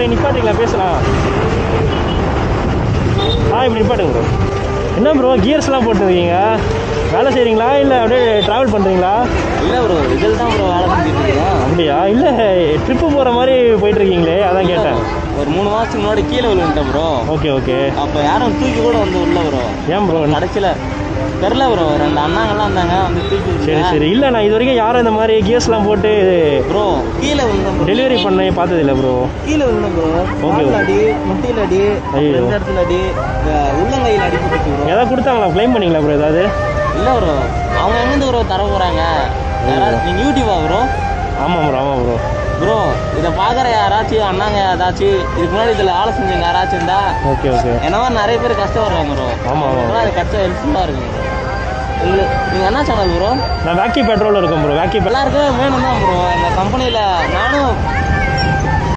அப்படியே நிப்பாட்டுங்களா பேசலாம். இப்படி நிப்பாட்டுங்க ப்ரோ. என்ன ப்ரோ கியர்ஸ்லாம் போட்டுருக்கீங்க, வேலை செய்கிறீங்களா இல்லை அப்படியே ட்ராவல் பண்ணுறீங்களா? இல்லை ப்ரோ, இதில் தான் ப்ரோ வேலை செஞ்சுட்டு இருக்கேன். அப்படியா? இல்லை ட்ரிப்பு போகிற மாதிரி போயிட்டுருக்கீங்களே, அதான் கேட்டேன். ஒரு 3 மாதத்துக்கு முன்னாடி கீழே விழுந்துட்டேன் ப்ரோ. Okay okay. அப்போ யாரும் தூக்கி கூட வந்து உள்ள ப்ரோ. ஏன் ப்ரோ? கடைசியில் தெரில ப்ரோ, 2 அண்ணாங்கள்லாம் இருந்தாங்க வந்து தூக்கி. சரி சரி. இல்லை நான் இது வரைக்கும் யாரும் இந்த மாதிரி கியர்ஸ்லாம் போட்டு ப்ரோ கீழே விழுந்தேன். டெலிவரி பண்ண பார்த்ததில்லை ப்ரோ. கீழே விழுந்தேன் ப்ரோ. ஓகே. அடி, முட்டியில் அடி, 2 இடத்துல அடி, உள்ளங்கையில் அடிப்பட்டு ப்ரோ. எதாவது கொடுத்தாங்களா, க்ளைம் பண்ணிங்களா ப்ரோ ஏதாவது? இல்லை ப்ரோ, அவங்க எங்கேருந்து ப்ரோ தர போகிறாங்க? யாராவது நீங்கள் யூடியூபா ப்ரோ? ஆமாம் ப்ரோ ஆமாம் ப்ரோ. ப்ரோ இதை பார்க்குற யாராச்சும் அண்ணாங்க ஏதாச்சும் இதுக்கு முன்னாடி இதில் வேலை செஞ்சவங்க யாராச்சும் இருந்தா ஓகே ஓகே. என்ன மாதிரி நிறைய பேர் கஷ்டப்படுறாங்க ப்ரோ. ஆமாம் ஆமாம். அது கஷ்டம் ஹெல்ப்ஃபுல்லாக இருக்குங்க ப்ரோ. உங்களுக்கு நீங்கள் என்ன சேனல் ப்ரோ? நான் வேக்கி பெட்ரோலில் இருக்கேன் ப்ரோ. வேக்கி எல்லாருக்குமே வேணும் தான் ப்ரோ. இந்த கம்பெனியில் நானும்